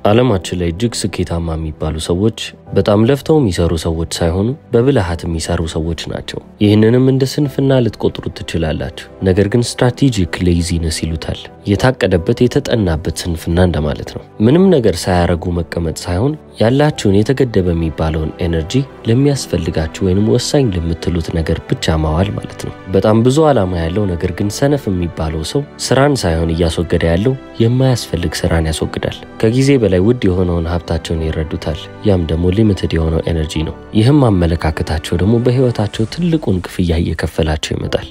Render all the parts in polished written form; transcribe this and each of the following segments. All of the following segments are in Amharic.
ዓለማችን ላይ እጅግ ስኬታማ የሚባሉ ሰዎች በጣም ለፍተው የሚሰሩ ሰዎች ሳይሆኑ በብልሃት የሚሰሩ ሰዎች ናቸው። ይህንንም እንደ ስንፍና ልትቆጥሩት ትችላላችሁ። ነገር ግን ስትራቴጂክ ሌዚነስ ይሉታል። የታቀደበት የተጠናበት ስንፍና እንደማለት ነው። ምንም ነገር ሳያረጉ መቀመጥ ሳይሆን ያላችሁን የተገደበ የሚባለውን ኤነርጂ ለሚያስፈልጋችሁ ወይንም ወሳኝ ለምትሉት ነገር ብቻ ማዋል ማለት ነው። በጣም ብዙ ዓላማ ያለው ነገር ግን ሰነፍ የሚባለው ሰው ስራን ሳይሆን እያስወገደ ያለው የማያስፈልግ ስራን ያስወግዳል። ከጊዜ በላይ ውድ የሆነውን ሀብታቸውን ይረዱታል። ያም ደግሞ ሊሚትድ የሆነው ኤነርጂ ነው። ይህም አመለካከታቸው ደግሞ በህይወታቸው ትልቁን ክፍያ እየከፈላቸው ይመጣል።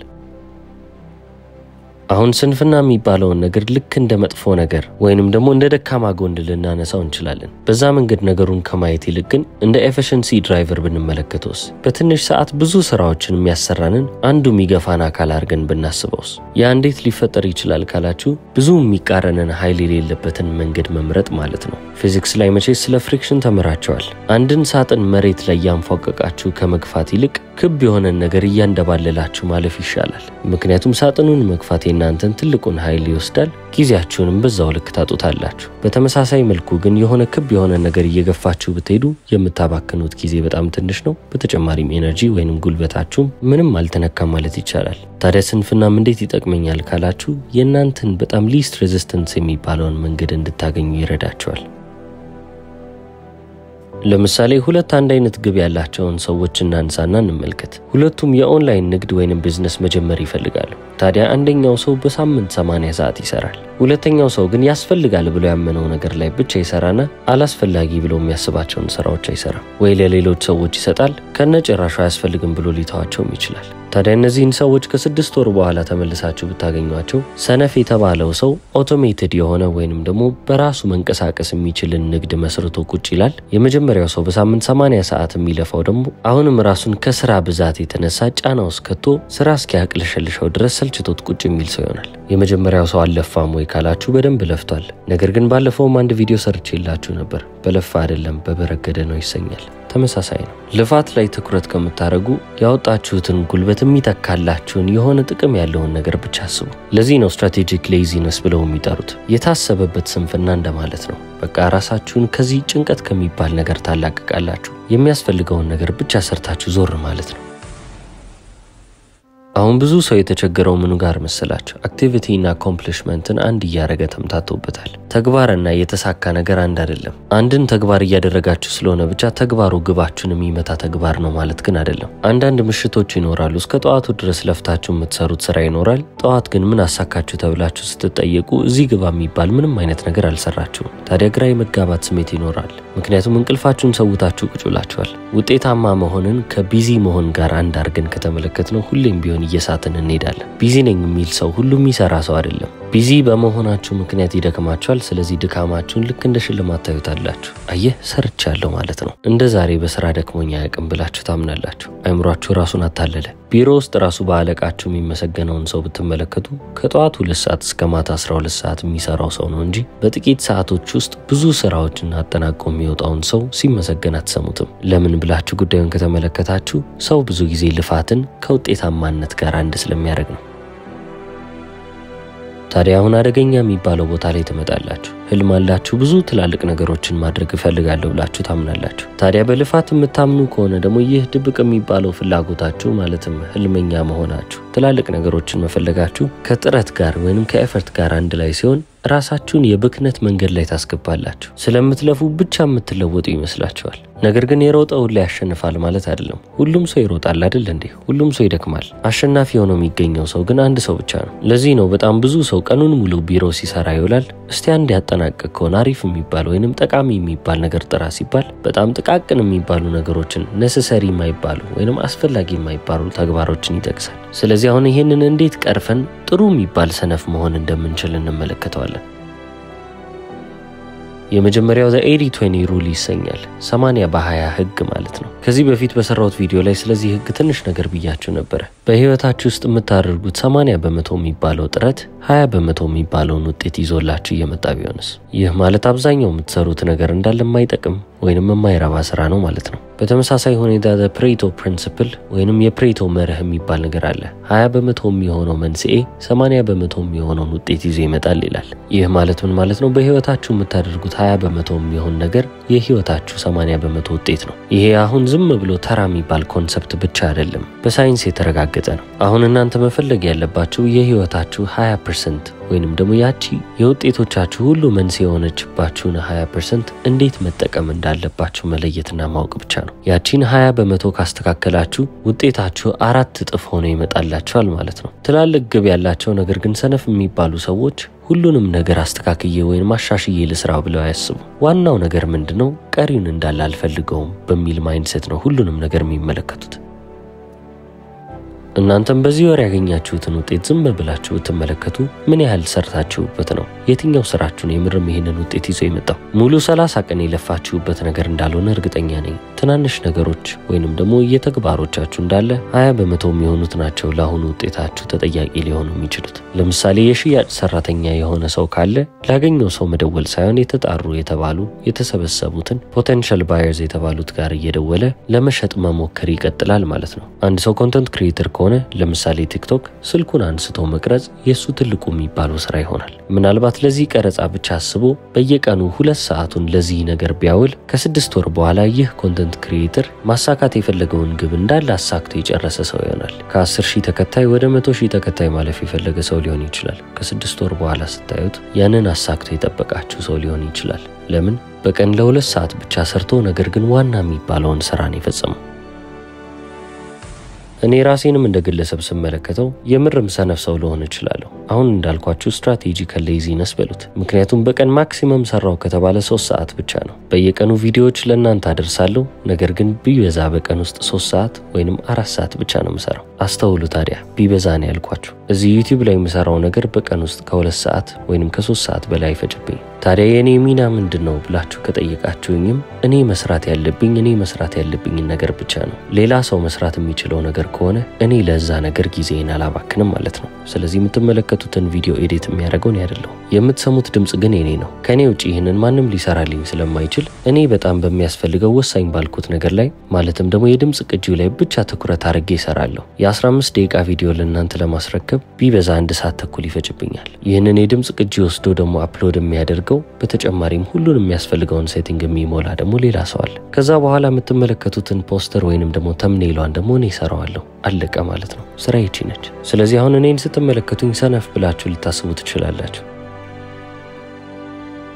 አሁን ስንፍና የሚባለውን ነገር ልክ እንደ መጥፎ ነገር ወይንም ደግሞ እንደ ደካማ ጎን ልናነሳው እንችላለን። በዛ መንገድ ነገሩን ከማየት ይልቅ ግን እንደ ኤፊሺየንሲ ድራይቨር ብንመለከተውስ፣ በትንሽ ሰዓት ብዙ ስራዎችን የሚያሰራንን አንዱ የሚገፋን አካል አድርገን ብናስበውስ፣ ያ እንዴት ሊፈጠር ይችላል ካላችሁ ብዙ የሚቃረንን ኃይል የሌለበትን መንገድ መምረጥ ማለት ነው። ፊዚክስ ላይ መቼስ ስለ ፍሪክሽን ተምራቸዋል። አንድን ሳጥን መሬት ላይ ያንፏቀቃችሁ ከመግፋት ይልቅ ክብ የሆነን ነገር እያንደባለላችሁ ማለፍ ይሻላል። ምክንያቱም ሳጥኑን መግፋት የናንተን ትልቁን ኃይል ይወስዳል፣ ጊዜያችሁንም በዛው ልክ ታጡታላችሁ። በተመሳሳይ መልኩ ግን የሆነ ክብ የሆነ ነገር እየገፋችሁ ብትሄዱ የምታባክኑት ጊዜ በጣም ትንሽ ነው። በተጨማሪም ኤነርጂ ወይንም ጉልበታችሁም ምንም አልተነካም ማለት ይቻላል። ታዲያ ስንፍናም እንዴት ይጠቅመኛል ካላችሁ የናንተን በጣም ሊስት ሬዚስተንስ የሚባለውን መንገድ እንድታገኙ ይረዳቸዋል። ለምሳሌ ሁለት አንድ አይነት ግብ ያላቸውን ሰዎች እናንሳና እንመልከት። ሁለቱም የኦንላይን ንግድ ወይንም ቢዝነስ መጀመር ይፈልጋሉ። ታዲያ አንደኛው ሰው በሳምንት 80 ሰዓት ይሰራል። ሁለተኛው ሰው ግን ያስፈልጋል ብሎ ያመነው ነገር ላይ ብቻ ይሰራና አላስፈላጊ ብሎ የሚያስባቸውን ስራዎች አይሰራም። ወይ ለሌሎች ሰዎች ይሰጣል፣ ከነጭራሹ አያስፈልግም ብሎ ሊተዋቸውም ይችላል። ታዲያ እነዚህን ሰዎች ከ6 ወር በኋላ ተመልሳችሁ ብታገኟቸው ሰነፍ የተባለው ሰው ኦቶሜትድ የሆነ ወይንም ደግሞ በራሱ መንቀሳቀስ የሚችልን ንግድ መስርቶ ቁጭ ይላል። የመጀመሪያው ሰው በሳምንት 80 ሰዓት የሚለፋው ደግሞ አሁንም ራሱን ከስራ ብዛት የተነሳ ጫና ውስጥ ከቶ ስራ እስኪያቅለሸልሸው ድረስ ሰልችቶት ቁጭ የሚል ሰው ይሆናል። የመጀመሪያው ሰው አልለፋም ወይ ካላችሁ በደንብ ለፍቷል። ነገር ግን ባለፈውም አንድ ቪዲዮ ሰርቼላችሁ ነበር። በለፋ አይደለም በበረገደ ነው ይሰኛል። ተመሳሳይ ነው። ልፋት ላይ ትኩረት ከምታረጉ ያወጣችሁትን ጉልበት የሚተካላችሁን የሆነ ጥቅም ያለውን ነገር ብቻ አስቡ። ለዚህ ነው ስትራቴጂክ ሌዚነስ ብለው የሚጠሩት። የታሰበበት ስንፍና እንደማለት ነው። በቃ ራሳችሁን ከዚህ ጭንቀት ከሚባል ነገር ታላቅቃላችሁ። የሚያስፈልገውን ነገር ብቻ ሰርታችሁ ዞር ማለት ነው። አሁን ብዙ ሰው የተቸገረው ምኑ ጋር መሰላችሁ? አክቲቪቲ እና አኮምፕሊሽመንትን አንድ እያደረገ ተምታቶበታል። ተግባርና የተሳካ ነገር አንድ አይደለም። አንድን ተግባር እያደረጋችሁ ስለሆነ ብቻ ተግባሩ ግባችሁን የሚመታ ተግባር ነው ማለት ግን አይደለም። አንዳንድ ምሽቶች ይኖራሉ። እስከ ጠዋቱ ድረስ ለፍታችሁ የምትሰሩት ስራ ይኖራል። ጠዋት ግን ምን አሳካችሁ ተብላችሁ ስትጠየቁ እዚህ ግባ የሚባል ምንም አይነት ነገር አልሰራችሁም። ታዲያ ግራ የመጋባት ስሜት ይኖራል። ምክንያቱም እንቅልፋችሁን ሰውታችሁ ቁጭ ብላችኋል። ውጤታማ መሆንን ከቢዚ መሆን ጋር አንድ አድርገን ከተመለከትነው ሁሌም ቢሆን እየሳትን እንሄዳለን። ቢዚ ነኝ የሚል ሰው ሁሉም የሚሰራ ሰው አይደለም። ቢዚ በመሆናችሁ ምክንያት ይደክማችኋል። ስለዚህ ድካማችሁን ልክ እንደ ሽልማት ታዩታላችሁ። አየህ ሰርቻለሁ ማለት ነው። እንደ ዛሬ በስራ ደክሞኛ ያቅም ብላችሁ ታምናላችሁ። አይምሯችሁ ራሱን አታለለ። ቢሮ ውስጥ ራሱ በአለቃችሁ የሚመሰገነውን ሰው ብትመለከቱ ከጠዋቱ 2 ሰዓት እስከ ማታ 12 ሰዓት የሚሰራው ሰው ነው እንጂ በጥቂት ሰዓቶች ውስጥ ብዙ ስራዎችን አጠናቆ የሚወጣውን ሰው ሲመሰገን አትሰሙትም። ለምን ብላችሁ ጉዳዩን ከተመለከታችሁ ሰው ብዙ ጊዜ ልፋትን ከውጤታማነት ጋር አንድ ስለሚያደርግ ነው። ታዲያ አሁን አደገኛ የሚባለው ቦታ ላይ ትመጣላችሁ። ህልም አላችሁ፣ ብዙ ትላልቅ ነገሮችን ማድረግ እፈልጋለሁ ብላችሁ ታምናላችሁ። ታዲያ በልፋት የምታምኑ ከሆነ ደግሞ ይህ ድብቅ የሚባለው ፍላጎታችሁ ማለትም ህልመኛ መሆናችሁ፣ ትላልቅ ነገሮችን መፈለጋችሁ ከጥረት ጋር ወይንም ከኤፈርት ጋር አንድ ላይ ሲሆን ራሳችሁን የብክነት መንገድ ላይ ታስገባላችሁ። ስለምትለፉ ብቻ የምትለወጡ ይመስላችኋል። ነገር ግን የሮጠው ላይ ያሸንፋል ማለት አይደለም። ሁሉም ሰው ይሮጣል አይደል እንዴ? ሁሉም ሰው ይደክማል። አሸናፊ ሆኖ የሚገኘው ሰው ግን አንድ ሰው ብቻ ነው። ለዚህ ነው በጣም ብዙ ሰው ቀኑን ሙሉ ቢሮ ሲሰራ ይውላል። እስቲ አንድ ያጠናቀቅ ከሆነ አሪፍ የሚባል ወይንም ጠቃሚ የሚባል ነገር ጥራ ሲባል በጣም ጥቃቅን የሚባሉ ነገሮችን ነሰሰሪ የማይባሉ ወይንም አስፈላጊ የማይባሉ ተግባሮችን ይጠቅሳል። ስለዚህ አሁን ይሄንን እንዴት ቀርፈን ጥሩ የሚባል ሰነፍ መሆን እንደምንችል እንመለከተዋለን። የመጀመሪያው ዘ 80-20 ሩል ይሰኛል። 80 በ20 ህግ ማለት ነው። ከዚህ በፊት በሰራሁት ቪዲዮ ላይ ስለዚህ ህግ ትንሽ ነገር ብያችሁ ነበር። በህይወታችሁ ውስጥ የምታደርጉት 80% የሚባለው ጥረት 20% የሚባለውን ውጤት ይዞላችሁ እየመጣ ቢሆንስ? ይህ ማለት አብዛኛው የምትሰሩት ነገር እንዳለ የማይጠቅም ወይንም የማይረባ ስራ ነው ማለት ነው። በተመሳሳይ ሁኔታ ፕሬቶ ፕሪንሲፕል ወይንም የፕሬቶ መርህ የሚባል ነገር አለ። 20% የሚሆነው መንስኤ 80% የሚሆነውን ውጤት ይዞ ይመጣል ይላል። ይህ ማለት ምን ማለት ነው? በህይወታችሁ የምታደርጉት 20% የሚሆን ነገር የህይወታችሁ 80% ውጤት ነው። ይሄ አሁን ዝም ብሎ ተራ የሚባል ኮንሰፕት ብቻ አይደለም፣ በሳይንስ የተረጋገጠ ነው። አሁን እናንተ መፈለግ ያለባችሁ የህይወታችሁ 20% ወይንም ደግሞ ያቺ የውጤቶቻችሁ ሁሉ መንስኤ የሆነችባችሁን 20% እንዴት መጠቀም እንዳለባችሁ መለየትና ማወቅ ብቻ ነው። ያቺን 20% ካስተካከላችሁ ውጤታችሁ 4 እጥፍ ሆኖ ይመጣላችኋል ማለት ነው። ትላልቅ ግብ ያላቸው ነገር ግን ሰነፍ የሚባሉ ሰዎች ሁሉንም ነገር አስተካክዬ ወይንም አሻሽዬ ልስራው ብለው አያስቡ። ዋናው ነገር ምንድነው? ቀሪውን እንዳለ አልፈልገውም በሚል ማይንድሴት ነው ሁሉንም ነገር የሚመለከቱት። እናንተም በዚህ ወር ያገኛችሁትን ውጤት ዝም ብላችሁ ብትመለከቱ ምን ያህል ሰርታችሁበት ነው? የትኛው ስራችሁ ነው የምርም ይሄንን ውጤት ይዞ የመጣው? ሙሉ 30 ቀን የለፋችሁበት ነገር እንዳልሆነ እርግጠኛ ነኝ። ትናንሽ ነገሮች ወይንም ደግሞ የተግባሮቻችሁ እንዳለ 20% የሚሆኑት ናቸው ለአሁኑ ውጤታችሁ ተጠያቂ ሊሆኑ የሚችሉት። ለምሳሌ የሽያጭ ሰራተኛ የሆነ ሰው ካለ ላገኘው ሰው መደወል ሳይሆን የተባሉ የተሰበሰቡትን ፖቴንሻል ባየርስ የተባሉት ጋር እየደወለ ለመሸጥ መሞከር ይቀጥላል ማለት ነው። አንድ ሰው ኮንተንት ክሪኤተር ከሆነ ለምሳሌ ቲክቶክ ስልኩን አንስቶ መቅረጽ የሱ ትልቁ የሚባለው ስራ ይሆናል። ምናልባት ለዚህ ቀረጻ ብቻ አስቦ በየቀኑ 2 ሰዓቱን ለዚህ ነገር ቢያውል ከ6 ወር በኋላ ይህ ኮንተንት ክሪኤተር ማሳካት የፈለገውን ግብ እንዳለ አሳክቶ የጨረሰ ሰው ይሆናል። ከ10,000 ተከታይ ወደ 100,000 ተከታይ ማለፍ የፈለገ ሰው ሊሆን ይችላል። ከ6 ወር በኋላ ስታዩት ያንን አሳክቶ የጠበቃችሁ ሰው ሊሆን ይችላል። ለምን? በቀን ለ2 ሰዓት ብቻ ሰርቶ ነገር ግን ዋና የሚባለውን ስራ ነው የፈጸመው። እኔ ራሴንም እንደግለሰብ ስመለከተው የምርም ሰነፍ ሰው ልሆን እችላለሁ። አሁን እንዳልኳችሁ ስትራቴጂካል ሌዚነስ በሉት። ምክንያቱም በቀን ማክሲመም ሰራው ከተባለ 3 ሰዓት ብቻ ነው። በየቀኑ ቪዲዮዎች ለእናንተ አደርሳለሁ፣ ነገር ግን ቢበዛ በቀን ውስጥ 3 ሰዓት ወይንም 4 ሰዓት ብቻ ነው የምሰራው። አስተውሉ ታዲያ፣ ቢበዛ ነው ያልኳችሁ። እዚህ ዩቲዩብ ላይ የምሰራው ነገር በቀን ውስጥ ከ2 ሰዓት ወይንም ከ3 ሰዓት በላይ አይፈጅብኝ። ታዲያ የኔ ሚና ምንድነው ብላችሁ ከጠየቃችሁኝም እኔ መስራት ያለብኝ ነገር ብቻ ነው። ሌላ ሰው መስራት የሚችለው ነገር ከሆነ እኔ ለዛ ነገር ጊዜን አላባክንም ማለት ነው። ስለዚህ የምትመለከቱትን ቪዲዮ ኤዲት የሚያደርገው እኔ አይደለሁም። የምትሰሙት ድምጽ ግን የኔ ነው። ከኔ ውጪ ይህንን ማንም ሊሰራልኝ ስለማይችል እኔ በጣም በሚያስፈልገው ወሳኝ ባልኩት ነገር ላይ ማለትም ደግሞ የድምጽ ቅጂው ላይ ብቻ ትኩረት አድርጌ እሰራለሁ። የ15 ደቂቃ ቪዲዮ ለእናንተ ለማስረከብ ቢበዛ 1 ሰዓት ተኩል ይፈጅብኛል። ይህንን የድምጽ ቅጂ ወስዶ ደግሞ አፕሎድ የሚያደርገው በተጨማሪም ሁሉንም የሚያስፈልገውን ሴቲንግ የሚሞላ ደግሞ ሌላ ሰው አለ። ከዛ በኋላ የምትመለከቱትን ፖስተር ወይንም ደግሞ ተምኔሏን ደግሞ እኔ እሰራዋለሁ። አለቀ ማለት ነው። ስራዬ ይቺ ነች። ስለዚህ አሁን እኔን ስትመለከቱኝ ሰነፍ ብላችሁ ልታስቡ ትችላላችሁ።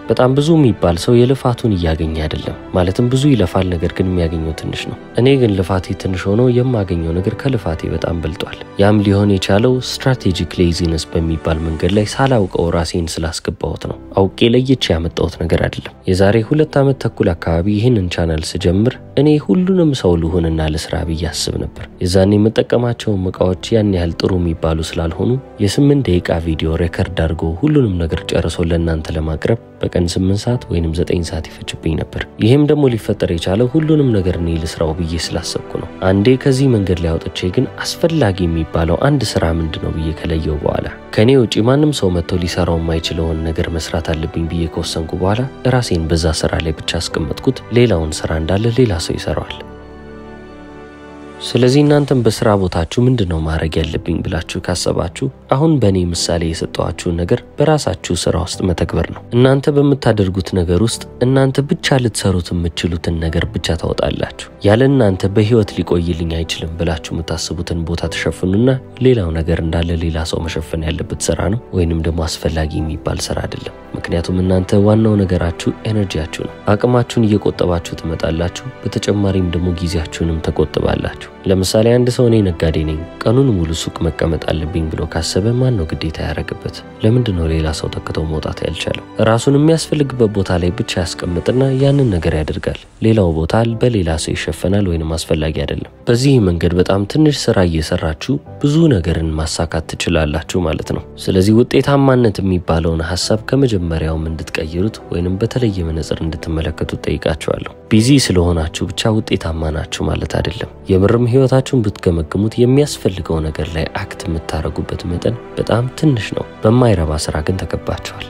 በጣም ብዙ የሚባል ሰው የልፋቱን እያገኘ አይደለም። ማለትም ብዙ ይለፋል፣ ነገር ግን የሚያገኘው ትንሽ ነው። እኔ ግን ልፋቴ ትንሽ ሆኖ የማገኘው ነገር ከልፋቴ በጣም በልጧል። ያም ሊሆን የቻለው ስትራቴጂክ ሌዚነስ በሚባል መንገድ ላይ ሳላውቀው ራሴን ስላስገባሁት ነው። አውቄ ለይቼ ያመጣሁት ነገር አይደለም። የዛሬ 2 ዓመት ተኩል አካባቢ ይህንን ቻናል ስጀምር እኔ ሁሉንም ሰው ልሆንና ልስራ ብዬ አስብ ነበር። የዛኔ የምጠቀማቸው እቃዎች ያን ያህል ጥሩ የሚባሉ ስላልሆኑ የ8 ደቂቃ ቪዲዮ ሬከርድ አድርጎ ሁሉንም ነገር ጨርሶ ለእናንተ ለማቅረብ በቀን 8 ሰዓት ወይንም 9 ሰዓት ይፈጅብኝ ነበር። ይሄም ደግሞ ሊፈጠር የቻለው ሁሉንም ነገር እኔ ልስራው ብዬ ስላሰብኩ ነው። አንዴ ከዚህ መንገድ ላይ አውጥቼ ግን አስፈላጊ የሚባለው አንድ ስራ ምንድነው ብዬ ከለየው በኋላ ከኔ ውጪ ማንም ሰው መጥቶ ሊሰራው የማይችለውን ነገር መስራት አለብኝ ብዬ ከወሰንኩ በኋላ ራሴን በዛ ስራ ላይ ብቻ አስቀመጥኩት። ሌላውን ስራ እንዳለ ሌላ ሰው ይሰራዋል። ስለዚህ እናንተም በስራ ቦታችሁ ምንድነው ማድረግ ያለብኝ ብላችሁ ካሰባችሁ አሁን በእኔ ምሳሌ የሰጠኋችሁ ነገር በራሳችሁ ስራ ውስጥ መተግበር ነው። እናንተ በምታደርጉት ነገር ውስጥ እናንተ ብቻ ልትሰሩት የምትችሉትን ነገር ብቻ ታወጣላችሁ። ያለ እናንተ በህይወት ሊቆይልኝ አይችልም ብላችሁ የምታስቡትን ቦታ ተሸፍኑና ሌላው ነገር እንዳለ ሌላ ሰው መሸፈን ያለበት ስራ ነው ወይንም ደግሞ አስፈላጊ የሚባል ስራ አይደለም። ምክንያቱም እናንተ ዋናው ነገራችሁ ኤነርጂያችሁ ነው። አቅማችሁን እየቆጠባችሁ ትመጣላችሁ። በተጨማሪም ደግሞ ጊዜያችሁንም ተቆጥባላችሁ። ለምሳሌ አንድ ሰው እኔ ነጋዴ ነኝ ቀኑን ሙሉ ሱቅ መቀመጥ አለብኝ ብሎ ካሰበ ማን ነው ግዴታ ያደረገበት? ለምንድን ነው ሌላ ሰው ተከተው መውጣት ያልቻለው? ራሱን የሚያስፈልግበት ቦታ ላይ ብቻ ያስቀምጥና ያንን ነገር ያደርጋል። ሌላው ቦታ በሌላ ሰው ይሸፈናል ወይንም አስፈላጊ አይደለም። በዚህ መንገድ በጣም ትንሽ ስራ እየሰራችሁ ብዙ ነገርን ማሳካት ትችላላችሁ ማለት ነው። ስለዚህ ውጤታማነት የሚባለውን ሐሳብ ከመጀመሪያውም እንድትቀይሩት ወይንም በተለየ መነጽር እንድትመለከቱት ጠይቃችኋለሁ። ቢዚ ስለሆናችሁ ብቻ ውጤታማ ናችሁ ማለት አይደለም። የምርም ህይወታችሁን ብትገመግሙት የሚያስፈልገው ነገር ላይ አክት የምታረጉበት መጠን በጣም ትንሽ ነው። በማይረባ ስራ ግን ተከባችኋል።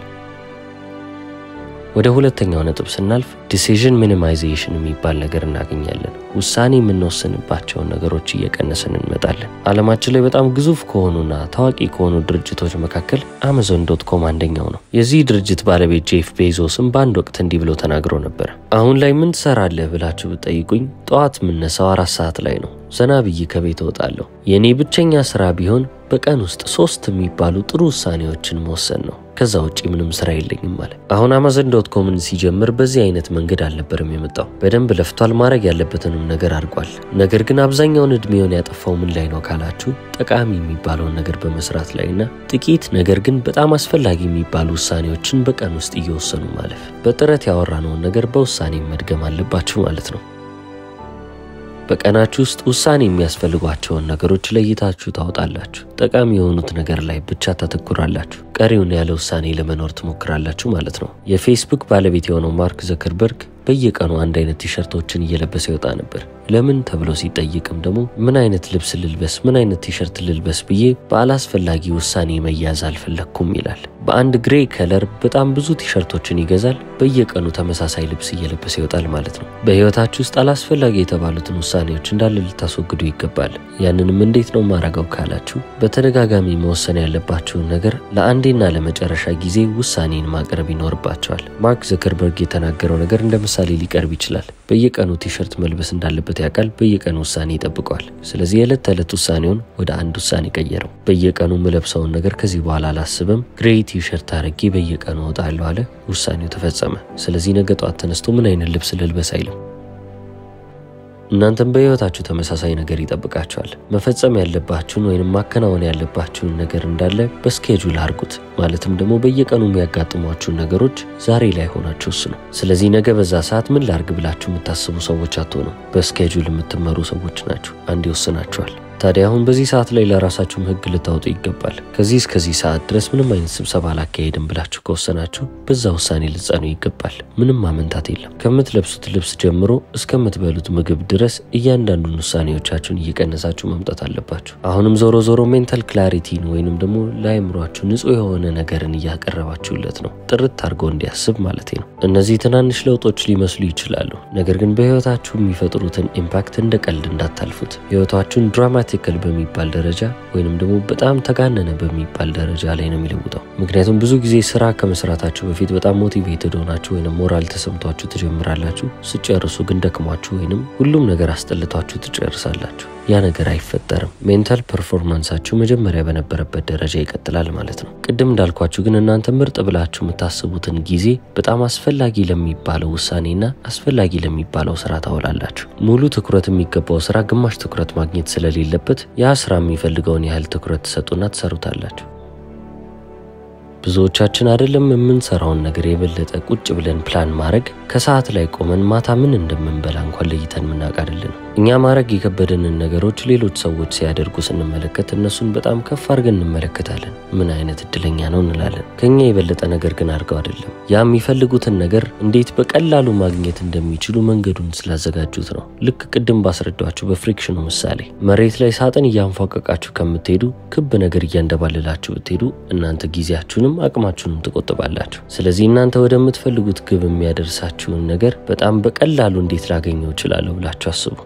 ወደ ሁለተኛው ነጥብ ስናልፍ ዲሲዥን ሚኒማይዜሽን የሚባል ነገር እናገኛለን። ውሳኔ የምንወስንባቸው ነገሮች እየቀነሰን እንመጣለን። ዓለማችን ላይ በጣም ግዙፍ ከሆኑና ታዋቂ ከሆኑ ድርጅቶች መካከል Amazon.com አንደኛው ነው። የዚህ ድርጅት ባለቤት ጄፍ ቤዞስም በአንድ ወቅት እንዲህ ብሎ ተናግሮ ነበር። አሁን ላይ ምን ትሰራለህ ብላችሁ ብትጠይቁኝ ጠዋት የምነሳው 4 ሰዓት ላይ ነው። ዘና ብዬ ከቤት እወጣለሁ። የኔ ብቸኛ ስራ ቢሆን በቀን ውስጥ 3 የሚባሉ ጥሩ ውሳኔዎችን መወሰን ነው። ከዛ ውጪ ምንም ስራ የለኝም ማለት። አሁን Amazon.comን ሲጀምር በዚህ አይነት መንገድ አልነበረም የመጣው። በደንብ ለፍቷል፣ ማድረግ ያለበትንም ነገር አድርጓል። ነገር ግን አብዛኛውን እድሜውን ያጠፋው ምን ላይ ነው ካላችሁ ጠቃሚ የሚባለውን ነገር በመስራት ላይና ጥቂት ነገር ግን በጣም አስፈላጊ የሚባሉ ውሳኔዎችን በቀን ውስጥ እየወሰኑ ማለፍ። በጥረት ያወራነውን ነገር በውሳኔ መድገም አለባችሁ ማለት ነው። በቀናችሁ ውስጥ ውሳኔ የሚያስፈልጓቸውን ነገሮች ለይታችሁ ታውጣላችሁ። ጠቃሚ የሆኑት ነገር ላይ ብቻ ታተኩራላችሁ። ቀሪውን ያለ ውሳኔ ለመኖር ትሞክራላችሁ ማለት ነው። የፌስቡክ ባለቤት የሆነው ማርክ ዘከርበርግ በየቀኑ አንድ አይነት ቲሸርቶችን እየለበሰ ይወጣ ነበር። ለምን ተብሎ ሲጠይቅም ደግሞ ምን አይነት ልብስ ልልበስ፣ ምን አይነት ቲሸርት ልልበስ ብዬ ባላስፈላጊ ውሳኔ መያዝ አልፈለኩም ይላል። በአንድ ግሬ ከለር በጣም ብዙ ቲሸርቶችን ይገዛል። በየቀኑ ተመሳሳይ ልብስ እየለበሰ ይወጣል ማለት ነው። በህይወታችሁ ውስጥ አላስፈላጊ የተባሉትን ውሳኔዎች እንዳለ ልታስወግዱ ይገባል። ያንንም እንዴት ነው ማረጋው ካላችሁ በተደጋጋሚ መወሰን ያለባችሁን ነገር ለአንዴና ለመጨረሻ ጊዜ ውሳኔን ማቅረብ ይኖርባችኋል። ማርክ ዘከርበርግ የተናገረው ነገር እንደ ምሳሌ ሊቀርብ ይችላል። በየቀኑ ቲሸርት መልበስ እንዳለበት ያውቃል። በየቀኑ ውሳኔ ይጠብቀዋል። ስለዚህ የዕለት ተዕለት ውሳኔውን ወደ አንድ ውሳኔ ቀየረው። በየቀኑ የምለብሰውን ነገር ከዚህ በኋላ አላስብም፣ ግሬ ቲሸርት አድርጌ በየቀኑ እወጣለሁ አለ። ውሳኔው ተፈጸመ። ስለዚህ ነገ ጧት ተነስቶ ምን አይነት ልብስ ልልበስ አይልም። እናንተም በህይወታችሁ ተመሳሳይ ነገር ይጠብቃችኋል። መፈጸም ያለባችሁን ወይንም ማከናወን ያለባችሁን ነገር እንዳለ በስኬጁል አድርጉት። ማለትም ደግሞ በየቀኑ የሚያጋጥሟችሁ ነገሮች ዛሬ ላይ ሆናችሁ ወስኑ። ስለዚህ ነገ በዛ ሰዓት ምን ላርግ ብላችሁ የምታስቡ ሰዎች አትሆኑ። በስኬጁል የምትመሩ ሰዎች ናችሁ። አንዴ ወስናችኋል። ታዲያ አሁን በዚህ ሰዓት ላይ ለራሳችሁም ህግ ልታወጡ ይገባል። ከዚህ እስከዚህ ሰዓት ድረስ ምንም አይነት ስብሰባ አላካሄድም ብላችሁ ከወሰናችሁ በዛ ውሳኔ ልትጸኑ ይገባል። ምንም ማመንታት የለም። ከምትለብሱት ልብስ ጀምሮ እስከምትበሉት ምግብ ድረስ እያንዳንዱን ውሳኔዎቻችሁን እየቀነሳችሁ መምጣት አለባችሁ። አሁንም ዞሮ ዞሮ ሜንታል ክላሪቲን ወይንም ደግሞ ለአእምሯችሁ ንጹህ የሆነ ነገርን እያቀረባችሁለት ነው። ጥርት አድርጎ እንዲያስብ ማለት ነው። እነዚህ ትናንሽ ለውጦች ሊመስሉ ይችላሉ። ነገር ግን በህይወታችሁ የሚፈጥሩትን ኢምፓክት እንደ ቀልድ እንዳታልፉት። ህይወታችሁን ድራማቲካል በሚባል ደረጃ ወይንም ደግሞ በጣም ተጋነነ በሚባል ደረጃ ላይ ነው የሚለውጠው። ምክንያቱም ብዙ ጊዜ ስራ ከመስራታችሁ በፊት በጣም ሞቲቬትድ ሆናችሁ ወይንም ሞራል ተሰምቷችሁ ትጀምራላችሁ። ስጨርሱ ግን ደክሟችሁ ወይንም ሁሉም ነገር አስጠልቷችሁ ትጨርሳላችሁ። ያ ነገር አይፈጠርም። ሜንታል ፐርፎርማንሳችሁ መጀመሪያ በነበረበት ደረጃ ይቀጥላል ማለት ነው። ቅድም እንዳልኳችሁ ግን እናንተ ምርጥ ብላችሁ የምታስቡትን ጊዜ በጣም አስፈላጊ ለሚባለው ውሳኔና አስፈላጊ ለሚባለው ስራ ታውላላችሁ። ሙሉ ትኩረት የሚገባው ስራ ግማሽ ትኩረት ማግኘት ስለሌለበት ያ ስራ የሚፈልገውን ያህል ትኩረት ተሰጡና ትሰሩታላችሁ። ብዙዎቻችን አይደለም የምንሰራውን ነገር የበለጠ ቁጭ ብለን ፕላን ማድረግ ከሰዓት ላይ ቆመን ማታ ምን እንደምንበላ እንኳን ለይተን ምናቅ አይደለም። እኛ ማድረግ የከበደንን ነገሮች ሌሎች ሰዎች ሲያደርጉ ስንመለከት እነሱን በጣም ከፍ አድርገን እንመለከታለን። ምን አይነት እድለኛ ነው እንላለን። ከኛ የበለጠ ነገር ግን አድርገው አይደለም። ያ የሚፈልጉትን ነገር እንዴት በቀላሉ ማግኘት እንደሚችሉ መንገዱን ስላዘጋጁት ነው። ልክ ቅድም ባስረዳችሁ በፍሪክሽኑ ምሳሌ መሬት ላይ ሳጥን እያንፏቀቃችሁ ከምትሄዱ ክብ ነገር እያንደባለላችሁ ብትሄዱ እናንተ ጊዜያችሁንም አቅማችሁንም ትቆጥባላችሁ። ስለዚህ እናንተ ወደምትፈልጉት ግብ የሚያደርሳችሁን ነገር በጣም በቀላሉ እንዴት ላገኘው እችላለሁ ብላችሁ አስቡ።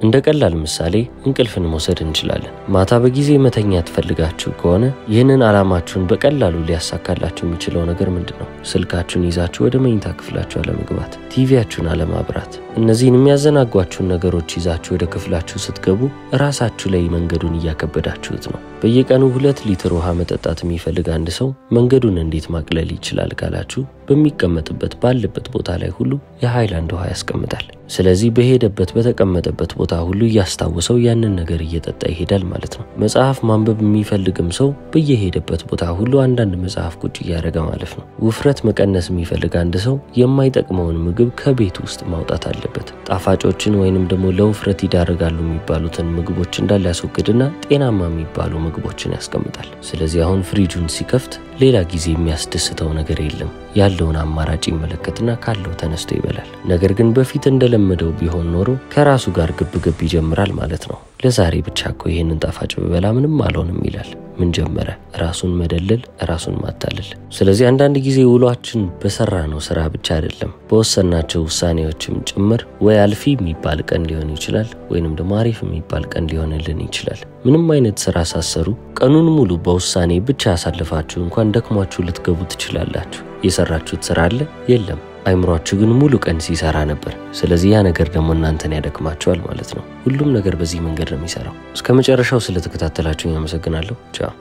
እንደ ቀላል ምሳሌ እንቅልፍን መውሰድ እንችላለን። ማታ በጊዜ መተኛት ፈልጋችሁ ከሆነ ይህንን አላማችሁን በቀላሉ ሊያሳካላችሁ የሚችለው ነገር ምንድነው? ስልካችሁን ይዛችሁ ወደ መኝታ ክፍላችሁ አለመግባት፣ ቲቪያችሁን አለማብራት። እነዚህን የሚያዘናጓችሁን ነገሮች ይዛችሁ ወደ ክፍላችሁ ስትገቡ ራሳችሁ ላይ መንገዱን እያከበዳችሁት ነው። በየቀኑ 2 ሊትር ውሃ መጠጣት የሚፈልግ አንድ ሰው መንገዱን እንዴት ማቅለል ይችላል ካላችሁ በሚቀመጥበት ባለበት ቦታ ላይ ሁሉ የሃይላንድ ውሃ ያስቀምጣል። ስለዚህ በሄደበት በተቀመጠበት ቦታ ሁሉ ያስታውሰው ያንን ነገር እየጠጣ ይሄዳል ማለት ነው። መጽሐፍ ማንበብ የሚፈልግም ሰው በየሄደበት ቦታ ሁሉ አንዳንድ መጽሐፍ ቁጭ ያደረገ ማለት ነው። ውፍረት መቀነስ የሚፈልግ አንድ ሰው የማይጠቅመውን ምግብ ከቤት ውስጥ ማውጣት አለበት። ጣፋጮችን ወይንም ደግሞ ለውፍረት ይዳረጋሉ የሚባሉትን ምግቦች እንዳለ ያስወግድና ጤናማ የሚባሉ ምግቦችን ያስቀምጣል። ስለዚህ አሁን ፍሪጁን ሲከፍት ሌላ ጊዜ የሚያስደስተው ነገር የለም። ያለውን አማራጭ ይመለከትና ካለው ተነስቶ ይበላል። ነገር ግን በፊት እንደለመደው ቢሆን ኖሮ ከራሱ ጋር ግብግብ ይጀምራል ማለት ነው። ለዛሬ ብቻ እኮ ይሄንን ጣፋጭ ብበላ ምንም አልሆንም ይላል። ምን ጀመረ? ራሱን መደለል፣ ራሱን ማታለል። ስለዚህ አንዳንድ ጊዜ ውሏችን በሰራነው ስራ ብቻ አይደለም በወሰናቸው ውሳኔዎችም ጭምር ወይ አልፊ የሚባል ቀን ሊሆን ይችላል ወይንም ደግሞ አሪፍ የሚባል ቀን ሊሆንልን ይችላል። ምንም አይነት ስራ ሳሰሩ ቀኑን ሙሉ በውሳኔ ብቻ አሳልፋችሁ እንኳን ደክሟችሁ ልትገቡ ትችላላችሁ። የሰራችሁት ስራ አለ የለም፣ አይምሯችሁ ግን ሙሉ ቀን ሲሰራ ነበር። ስለዚህ ያ ነገር ደግሞ እናንተን ያደክማችኋል ማለት ነው። ሁሉም ነገር በዚህ መንገድ ነው የሚሰራው። እስከ መጨረሻው ስለተከታተላችሁኝ አመሰግናለሁ። ቻው።